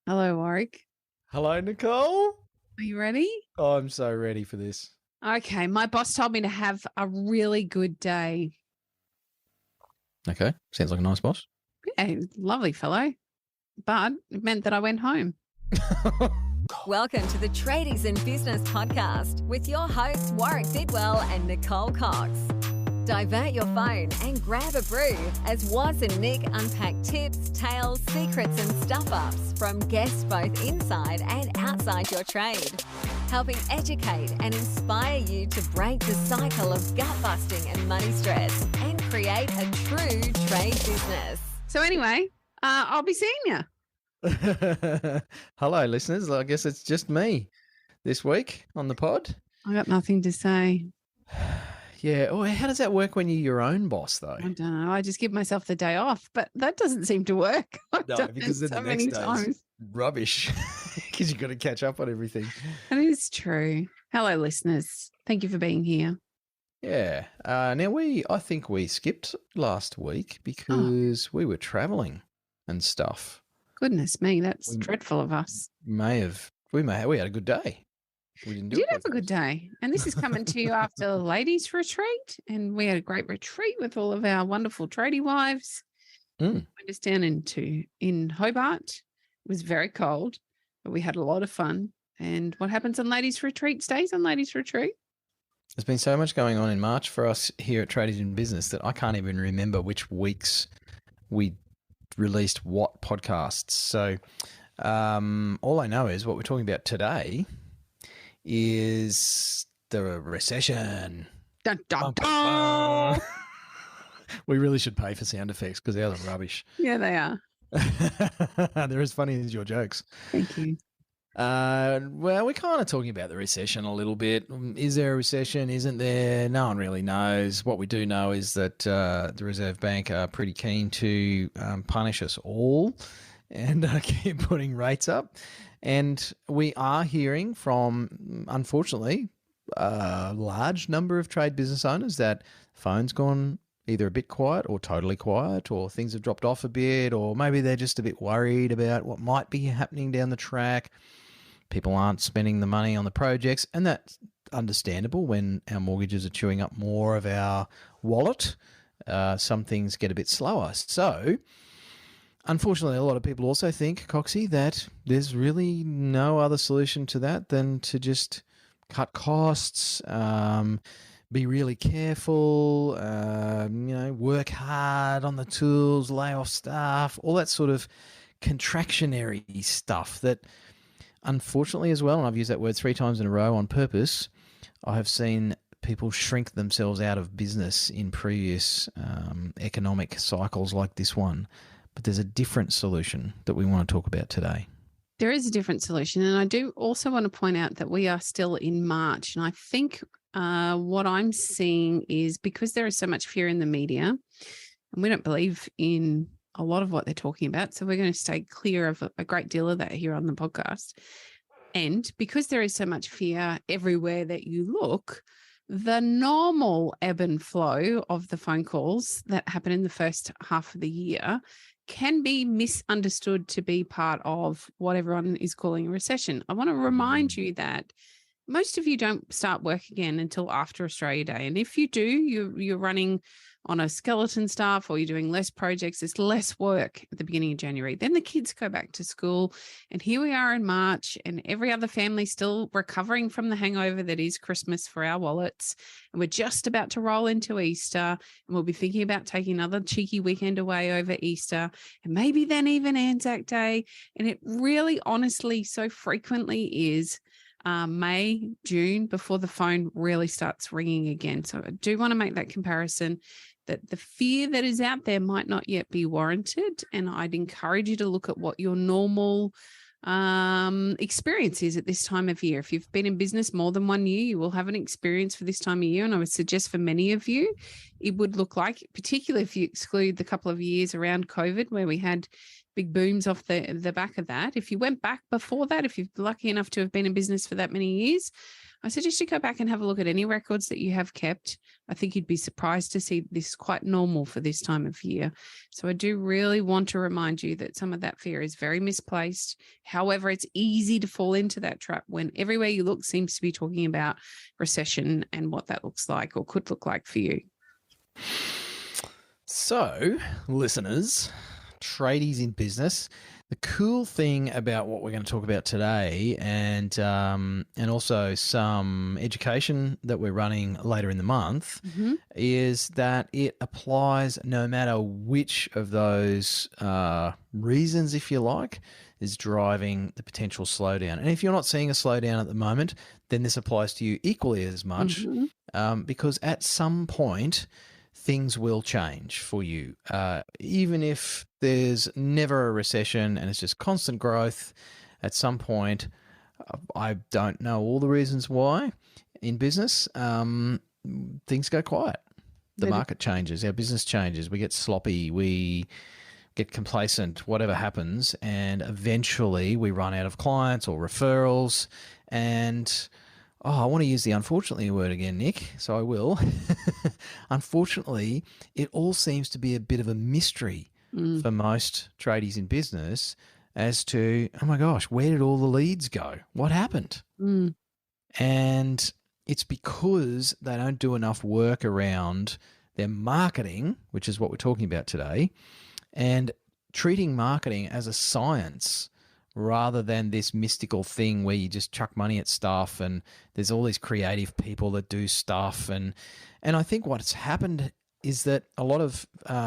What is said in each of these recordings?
Hello, Warwick. Hello, Nicole. Are you ready? Oh, I'm so ready for this. Okay, my boss told me to have a really good day. Okay, sounds like a nice boss. Yeah, lovely fellow. But it meant that I went home. Welcome to the Tradies in Business podcast with your hosts Warwick Bidwell and Nicole Cox. Divert your phone and grab a brew as Waz and Nick unpack tips, tales, secrets and stuff-ups from guests both inside and outside your trade, helping educate and inspire you to break the cycle of gut-busting and money stress and create a true trade business. So anyway, I'll be seeing you. Hello, listeners. I guess it's just me this week on the pod. I got nothing to say. Yeah. Oh, how does that work when you're your own boss, though? I don't know. I just give myself the day off, but that doesn't seem to work. I've No, done because it then so the next many day times. rubbish because you've got to catch up on everything. That is true. Hello, listeners. Thank you for being here. Yeah. Now, I think we skipped last week because we were traveling and stuff. Goodness me, that's We- dreadful of us. We had a good day. We didn't do We it did have a both good days. day. And this is coming to you after a ladies' retreat. And we had a great retreat with all of our wonderful tradie wives. Mm. Went us down in Hobart. It was very cold, but we had a lot of fun. And what happens on ladies' retreat stays on ladies' retreat. There's been so much going on in March for us here at Tradies in Business that I can't even remember which weeks we released what podcasts. So all I know is what we're talking about today is the recession. Dun, dun, Bum, dun. bum, bum. We really should pay for sound effects because ours are rubbish. Yeah, they are. They're as funny as your jokes. Thank you. Well, we're kind of talking about the recession a little bit. Is there a recession? Isn't there? No one really knows. What we do know is that the Reserve Bank are pretty keen to punish us all and keep putting rates up. And we are hearing from, unfortunately, a large number of trade business owners that phone's gone either a bit quiet or totally quiet, or things have dropped off a bit, or maybe they're just a bit worried about what might be happening down the track. People aren't spending the money on the projects, and that's understandable when our mortgages are chewing up more of our wallet. Some things get a bit slower. So, unfortunately, a lot of people also think, Coxie, that there's really no other solution to that than to just cut costs, be really careful, work hard on the tools, lay off staff, all that sort of contractionary stuff that, unfortunately as well, and I've used that word 3 times in a row on purpose, I have seen people shrink themselves out of business in previous economic cycles like this one. But there's a different solution that we want to talk about today. There is a different solution. And I do also want to point out that we are still in March. And I think what I'm seeing is because there is so much fear in the media, and we don't believe in a lot of what they're talking about. So we're going to stay clear of a great deal of that here on the podcast. And because there is so much fear everywhere that you look, the normal ebb and flow of the phone calls that happen in the first half of the year can be misunderstood to be part of what everyone is calling a recession. I want to remind you that most of you don't start work again until after Australia Day. And if you do, you're running on a skeleton staff or you're doing less projects, it's less work at the beginning of January. Then the kids go back to school, and here we are in March, and every other family still recovering from the hangover that is Christmas for our wallets. And we're just about to roll into Easter, and we'll be thinking about taking another cheeky weekend away over Easter, and maybe then even Anzac Day. And it really, honestly, so frequently is May, June before the phone really starts ringing again. So I do want to make that comparison, that the fear that is out there might not yet be warranted. And I'd encourage you to look at what your normal experience is at this time of year. If you've been in business more than 1 year, you will have an experience for this time of year. And I would suggest for many of you, it would look like, particularly if you exclude the couple of years around COVID where we had big booms off the back of that. If you went back before that, if you're lucky enough to have been in business for that many years, I suggest you go back and have a look at any records that you have kept. I think you'd be surprised to see this quite normal for this time of year. So I do really want to remind you that some of that fear is very misplaced. However, it's easy to fall into that trap when everywhere you look seems to be talking about recession and what that looks like or could look like for you. So, listeners, tradies in business, the cool thing about what we're going to talk about today and also some education that we're running later in the month is that it applies no matter which of those reasons, if you like, is driving the potential slowdown. And if you're not seeing a slowdown at the moment, then this applies to you equally as much because at some point, things will change for you. Even if there's never a recession and it's just constant growth, at some point, I don't know all the reasons why in business, things go quiet. The market changes, our business changes, we get sloppy, we get complacent, whatever happens, and eventually we run out of clients or referrals and... Oh, I want to use the unfortunately word again, Nick, so I will. Unfortunately, it all seems to be a bit of a mystery for most tradies in business as to, oh my gosh, where did all the leads go? What happened? And it's because they don't do enough work around their marketing, which is what we're talking about today, and treating marketing as a science rather than this mystical thing where you just chuck money at stuff and there's all these creative people that do stuff. And I think what's happened is that a lot of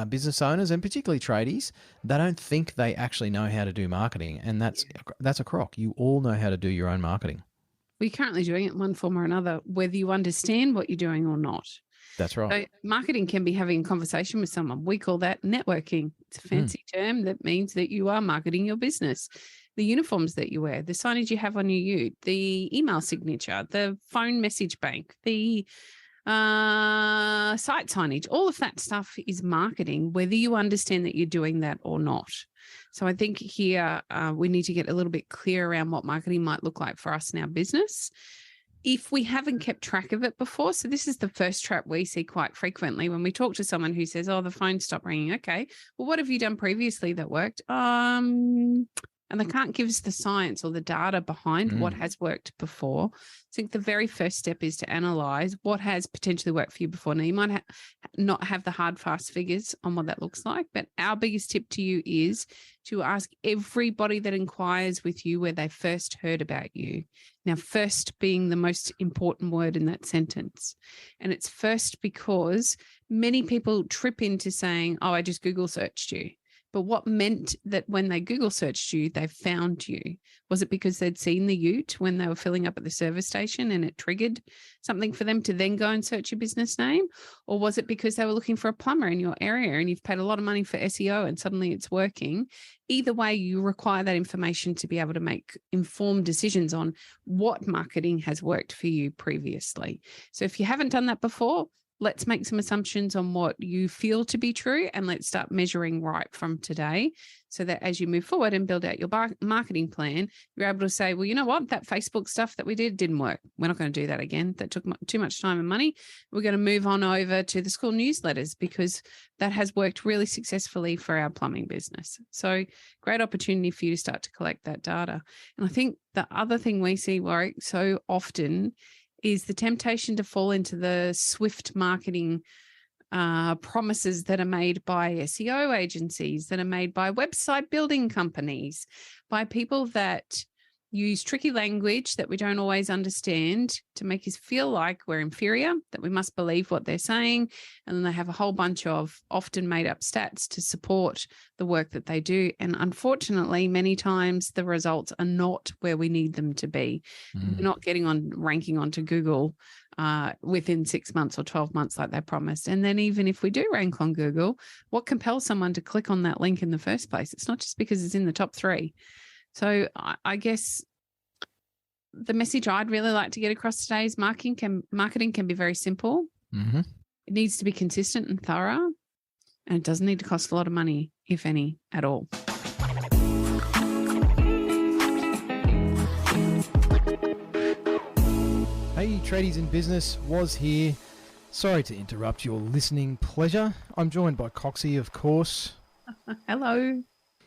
business owners and particularly tradies, they don't think they actually know how to do marketing. And that's a crock. You all know how to do your own marketing. Well, you're currently doing it in one form or another, whether you understand what you're doing or not. That's right. So marketing can be having a conversation with someone. We call that networking. It's a fancy term that means that you are marketing your business. The uniforms that you wear, the signage you have on your ute, the email signature, the phone message bank, the site signage, all of that stuff is marketing, whether you understand that you're doing that or not. So I think here we need to get a little bit clear around what marketing might look like for us in our business. If we haven't kept track of it before, so this is the first trap we see quite frequently when we talk to someone who says, oh, the phone stopped ringing. Okay, well, what have you done previously that worked? And they can't give us the science or the data behind what has worked before. I think the very first step is to analyze what has potentially worked for you before. Now, you might not have the hard, fast figures on what that looks like, but our biggest tip to you is to ask everybody that inquires with you where they first heard about you. Now, first being the most important word in that sentence. And it's first because many people trip into saying, oh, I just Google searched you. But what meant that when they Google searched you, they found you? Was it because they'd seen the ute when they were filling up at the service station and it triggered something for them to then go and search your business name? Or was it because they were looking for a plumber in your area and you've paid a lot of money for SEO and suddenly it's working? Either way, you require that information to be able to make informed decisions on what marketing has worked for you previously. So if you haven't done that before, let's make some assumptions on what you feel to be true and let's start measuring right from today so that as you move forward and build out your marketing plan, you're able to say, well, you know what, that Facebook stuff that we did didn't work. We're not going to do that again. That took too much time and money. We're going to move on over to the school newsletters because that has worked really successfully for our plumbing business. So great opportunity for you to start to collect that data. And I think the other thing we see, Warwick, so often is the temptation to fall into the swift marketing promises that are made by SEO agencies, that are made by website building companies, by people that use tricky language that we don't always understand to make us feel like we're inferior, that we must believe what they're saying. And then they have a whole bunch of often made up stats to support the work that they do. And unfortunately, many times the results are not where we need them to be. We're not getting on ranking onto Google within 6 months or 12 months like they promised. And then even if we do rank on Google, what compels someone to click on that link in the first place? It's not just because it's in the top 3. So I guess the message I'd really like to get across today is marketing can be very simple. It needs to be consistent and thorough, and it doesn't need to cost a lot of money, if any, at all. Tradies in Business was here. Sorry to interrupt your listening pleasure. I'm joined by Coxie, of course. Hello.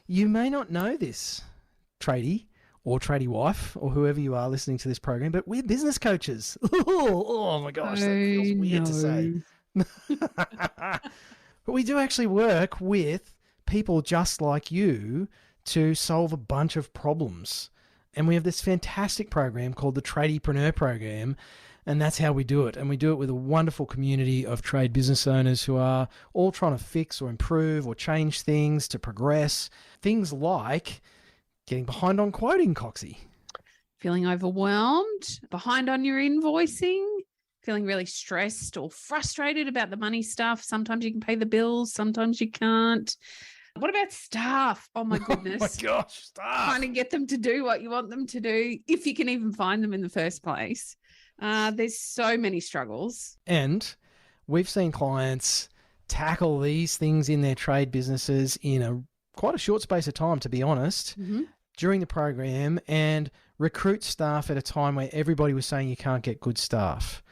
You may not know this, tradie or tradie wife or whoever you are listening to this program, but we're business coaches. Oh my gosh, that feels weird to say. But we do actually work with people just like you to solve a bunch of problems. And we have this fantastic program called the Tradiepreneur Program, and that's how we do it. And we do it with a wonderful community of trade business owners who are all trying to fix or improve or change things to progress. Things like getting behind on quoting, Coxie. Feeling overwhelmed, behind on your invoicing, feeling really stressed or frustrated about the money stuff. Sometimes you can pay the bills, sometimes you can't. What about staff? Oh my goodness. Oh my gosh, staff. Trying to get them to do what you want them to do, if you can even find them in the first place. There's so many struggles. And we've seen clients tackle these things in their trade businesses in quite a short space of time, to be honest, during the program, and recruit staff at a time where everybody was saying you can't get good staff,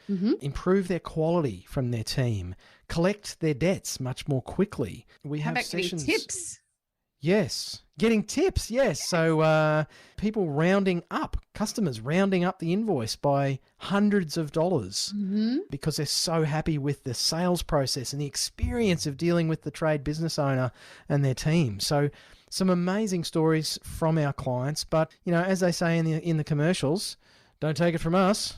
improve their quality from their team, collect their debts much more quickly. We have sessions. Getting tips? Yes. Getting tips, yes. So people rounding up, customers rounding up the invoice by hundreds of dollars because they're so happy with the sales process and the experience of dealing with the trade business owner and their team. So some amazing stories from our clients. But, you know, as they say in the commercials, don't take it from us.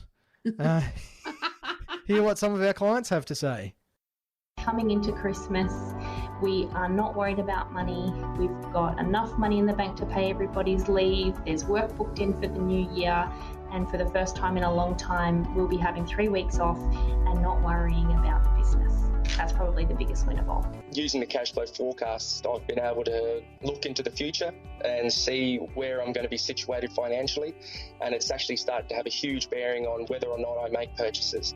Hear what some of our clients have to say. Coming into Christmas, we are not worried about money. We've got enough money in the bank to pay everybody's leave. There's work booked in for the new year. And for the first time in a long time, we'll be having 3 weeks off and not worrying about the business. That's probably the biggest win of all. Using the cash flow forecast, I've been able to look into the future and see where I'm going to be situated financially. And it's actually started to have a huge bearing on whether or not I make purchases.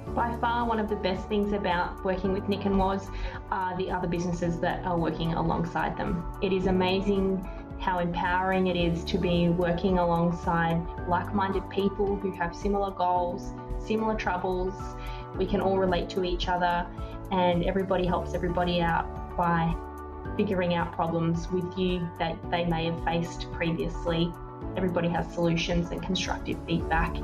By far, one of the best things about working with Nick and Woz are the other businesses that are working alongside them. It is amazing how empowering it is to be working alongside like-minded people who have similar goals, similar troubles. We can all relate to each other, and everybody helps everybody out by figuring out problems with you that they may have faced previously. Everybody has solutions and constructive feedback,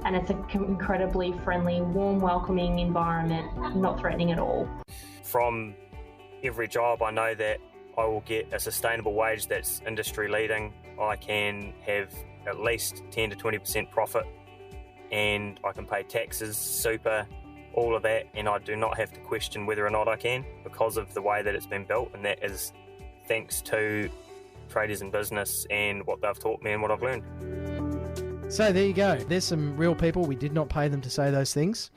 and it's an incredibly friendly, warm, welcoming environment, not threatening at all. From every job, I know that I will get a sustainable wage that's industry leading. I can have at least 10 to 20% profit, and I can pay taxes, super, all of that, and I do not have to question whether or not I can because of the way that it's been built, and that is thanks to Tradies in Business and what they've taught me and what I've learned. So there you go. There's some real people. We did not pay them to say those things.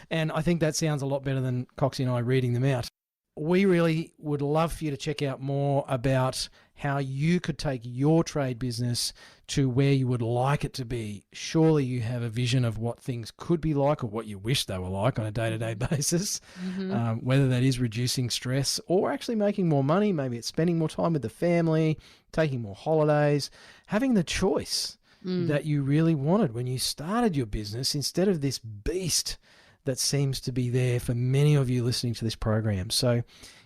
And I think that sounds a lot better than Coxie and I reading them out. We really would love for you to check out more about how you could take your trade business to where you would like it to be. Surely you have a vision of what things could be like or what you wish they were like on a day-to-day basis, whether that is reducing stress or actually making more money. Maybe it's spending more time with the family, taking more holidays, having the choice that you really wanted when you started your business instead of this beast that seems to be there for many of you listening to this program. So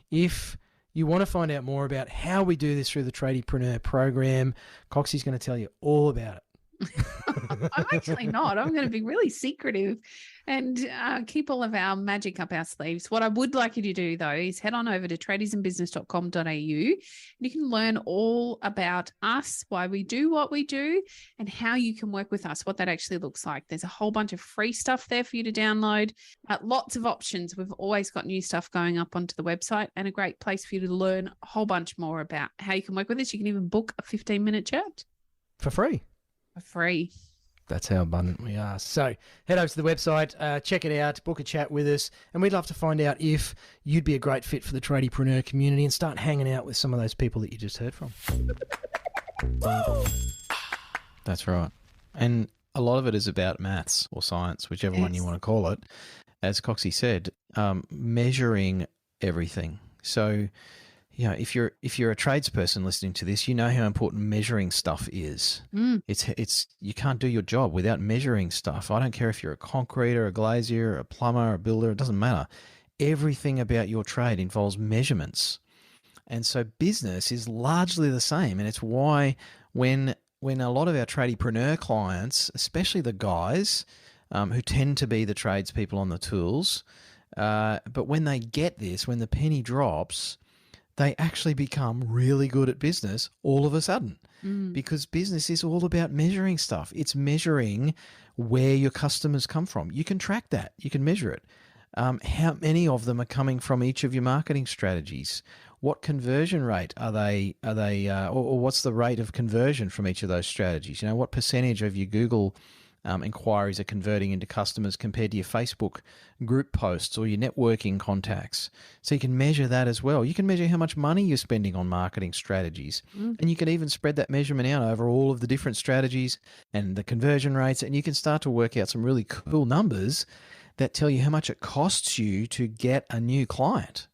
if you want to find out more about how we do this through the Tradiepreneur Program, Coxie's going to tell you all about it. I'm actually not. I'm going to be really secretive and keep all of our magic up our sleeves. What I would like you to do, though, is head on over to tradiesinbusiness.com.au and you can learn all about us, why we do what we do, and how you can work with us, what that actually looks like. There's a whole bunch of free stuff there for you to download. Lots of options. We've always got new stuff going up onto the website and a great place for you to learn a whole bunch more about how you can work with us. You can even book a 15-minute chat. For free. For free. That's how abundant we are. So head over to the website, check it out, book a chat with us, and we'd love to find out if you'd be a great fit for the Tradiepreneur community and start hanging out with some of those people that you just heard from. That's right. And a lot of it is about maths or science, whichever one you want to call it. As Coxie said, measuring everything. So if you're a tradesperson listening to this, you know how important measuring stuff is. It's you can't do your job without measuring stuff. I don't care if you're a concreter, a glazier, a plumber, a builder, it doesn't matter. Everything about your trade involves measurements. And so business is largely the same. And it's why when a lot of our tradiepreneur clients, especially the guys who tend to be the tradespeople on the tools, but when they get this, when the penny drops, they actually become really good at business all of a sudden, because business is all about measuring stuff. It's measuring where your customers come from. You can track that. You can measure it. How many of them are coming from each of your marketing strategies? What conversion rate are they, or what's the rate of conversion from each of those strategies? You know, what percentage of your Google inquiries are converting into customers compared to your Facebook group posts or your networking contacts? So you can measure that as well. You can measure how much money you're spending on marketing strategies. And you can even spread that measurement out over all of the different strategies and the conversion rates. And you can start to work out some really cool numbers that tell you how much it costs you to get a new client.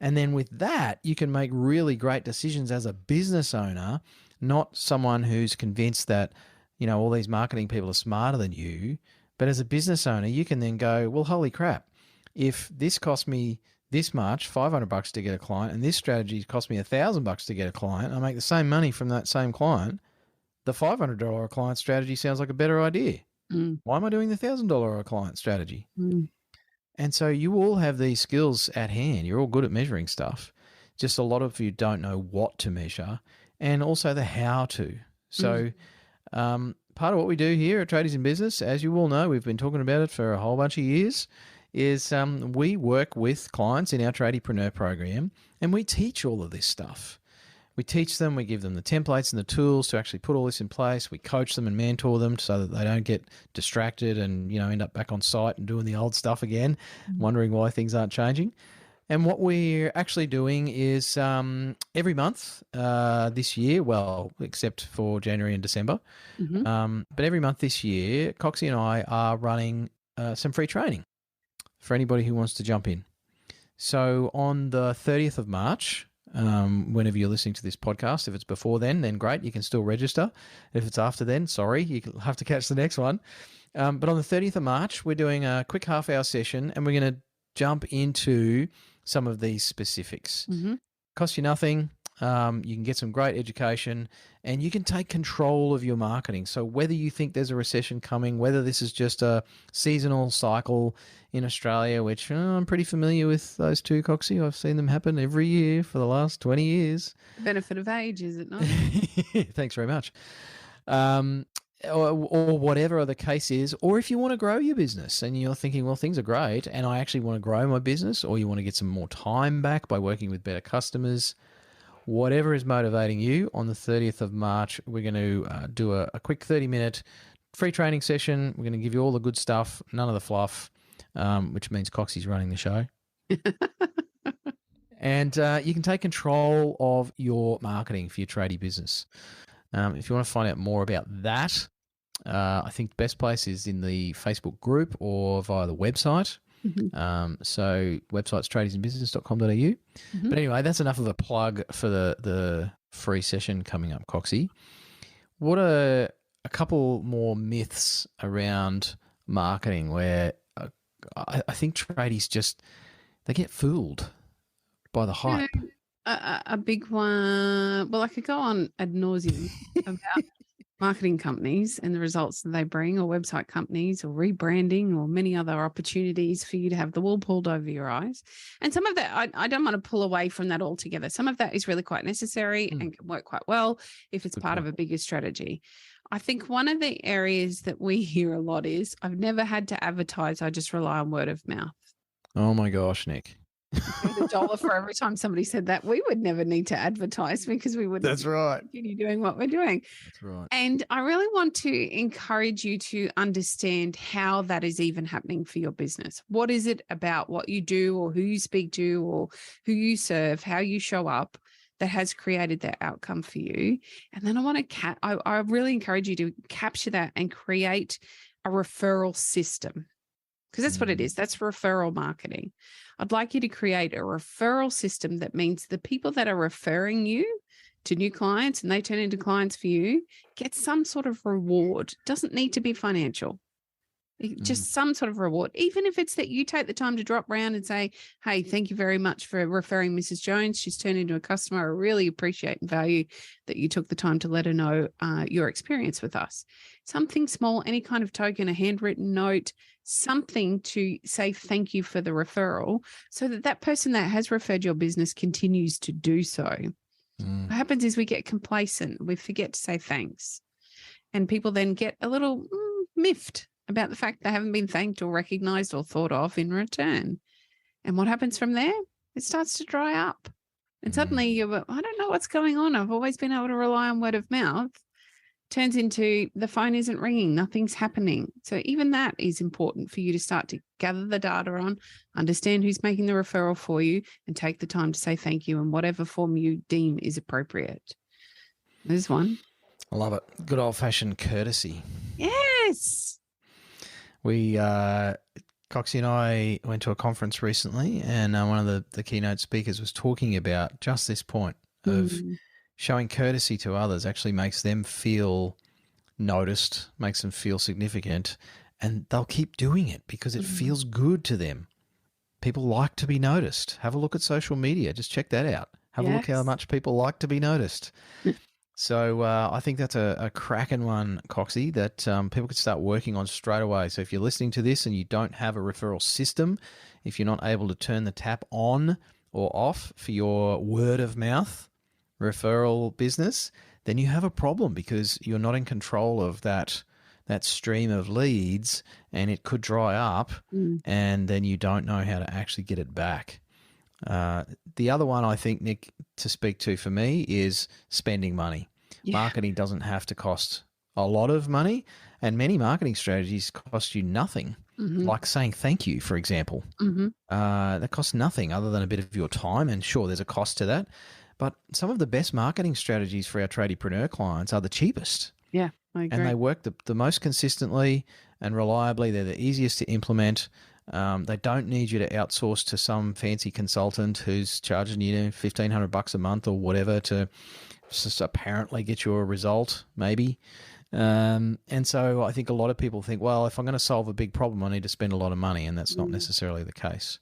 And then with that, you can make really great decisions as a business owner, not someone who's convinced that, you know, all these marketing people are smarter than you. But as a business owner, you can then go, well, holy crap, if this cost me this much, $500 to get a client, and this strategy cost me $1,000 to get a client, I make the same money from that same client, the $500 a client strategy sounds like a better idea. Why am I doing the $1,000 a client strategy? And so you all have these skills at hand. You're all good at measuring stuff. Just a lot of you don't know what to measure and also the how to. So part of what we do here at Tradies in Business, as you all know, we've been talking about it for a whole bunch of years, is we work with clients in our Tradiepreneur program and we teach all of this stuff. We teach them, we give them the templates and the tools to actually put all this in place. We coach them and mentor them so that they don't get distracted and, you know, end up back on site and doing the old stuff again, wondering why things aren't changing. And what we're actually doing is every month this year, well, except for January and December, but every month this year, Coxie and I are running some free training for anybody who wants to jump in. So on the 30th of March, whenever you're listening to this podcast, if it's before then great, you can still register. If it's after then, sorry, you'll have to catch the next one. But on the 30th of March, we're doing a quick half-hour session and we're going to jump into some of these specifics. Costs you nothing. You can get some great education and you can take control of your marketing. So whether you think there's a recession coming, whether this is just a seasonal cycle in Australia, which I'm pretty familiar with those two, Coxie. I've seen them happen every year for the last 20 years. Benefit of age, is it not? Thanks very much. Or whatever the case is, or if you want to grow your business and you're thinking, well, things are great and I actually want to grow my business, or you want to get some more time back by working with better customers, whatever is motivating you, on the 30th of March, we're going to do a quick 30-minute free training session. We're going to give you all the good stuff, none of the fluff, which means Coxie's running the show. And you can take control of your marketing for your tradie business. If you want to find out more about that, I think the best place is in the Facebook group or via the website. So website's tradiesinbusiness.com.au. But anyway, that's enough of a plug for the free session coming up, Coxie. What are a couple more myths around marketing where I think tradies just, they get fooled by the hype? A big one. Well, I could go on ad nauseum about marketing companies and the results that they bring, or website companies, or rebranding, or many other opportunities for you to have the wool pulled over your eyes. And some of that, I don't want to pull away from that altogether. Some of that is really quite necessary and can work quite well if it's part of a bigger strategy. I think one of the areas that we hear a lot is, I've never had to advertise. I just rely on word of mouth. Oh my gosh, Nick. $1 for every time somebody said that. We would never need to advertise because we would continue doing what we're doing. That's right. And I really want to encourage you to understand how that is even happening for your business. What is it about what you do, or who you speak to, or who you serve, how you show up, that has created that outcome for you? And then I want to I really encourage you to capture that and create a referral system. because that's what it is. That's referral marketing. I'd like you to create a referral system that means the people that are referring you to new clients and they turn into clients for you get some sort of reward. Doesn't need to be financial. Just some sort of reward, even if it's that you take the time to drop around and say, hey, thank you very much for referring Mrs. Jones. She's turned into a customer. I really appreciate and value that you took the time to let her know your experience with us. Something small, any kind of token, a handwritten note, something to say thank you for the referral so that that person that has referred your business continues to do so. What happens is we get complacent. We forget to say thanks. And people then get a little miffed about the fact they haven't been thanked or recognized or thought of in return. And what happens from there? It starts to dry up. And suddenly you're, I don't know what's going on. I've always been able to rely on word of mouth. Turns into the phone isn't ringing, nothing's happening. So even that is important for you to start to gather the data on, understand who's making the referral for you, and take the time to say thank you in whatever form you deem is appropriate. There's one. I love it. Good old-fashioned courtesy. Yes. We, Coxie and I went to a conference recently, and one of the keynote speakers was talking about just this point of showing courtesy to others actually makes them feel noticed, makes them feel significant, and they'll keep doing it because it feels good to them. People like to be noticed. Have a look at social media. Just check that out. Have a look how much people like to be noticed. So I think that's a cracking one, Coxie, that people could start working on straight away. So if you're listening to this and you don't have a referral system, if you're not able to turn the tap on or off for your word of mouth referral business, then you have a problem because you're not in control of that stream of leads, and it could dry up, and then you don't know how to actually get it back. The other one I think, Nick, to speak to for me is spending money. Yeah. Marketing doesn't have to cost a lot of money, and many marketing strategies cost you nothing, like saying thank you, for example. That costs nothing other than a bit of your time, and sure, there's a cost to that. But some of the best marketing strategies for our tradiepreneur clients are the cheapest. Yeah, I agree. And they work the most consistently and reliably. They're the easiest to implement. They don't need you to outsource to some fancy consultant who's charging you $1,500 a month or whatever to just apparently get you a result, maybe. And so I think a lot of people think, well, if I'm going to solve a big problem, I need to spend a lot of money, and that's not necessarily the case.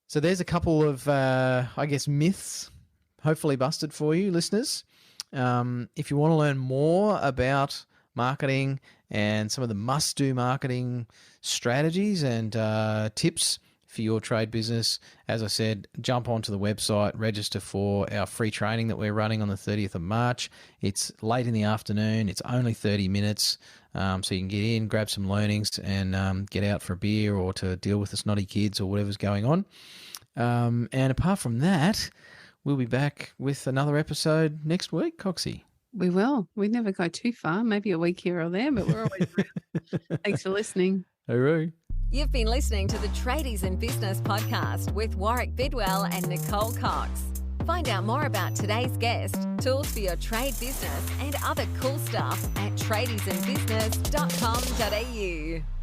So there's a couple of, I guess, myths hopefully busted for you, listeners. If you want to learn more about marketing and some of the must-do marketing strategies and tips for your trade business, as I said, jump onto the website, register for our free training that we're running on the 30th of March. It's late in the afternoon. It's only 30 minutes, so you can get in, grab some learnings, and get out for a beer or to deal with the snotty kids or whatever's going on. And apart from that, we'll be back with another episode next week, Coxie. We will. We never go too far, maybe a week here or there, but we're always around. Thanks for listening. Hooroo. You've been listening to the Tradies in Business podcast with Warwick Bidwell and Nicole Cox. Find out more about today's guest, tools for your trade business, and other cool stuff at tradiesinbusiness.com.au.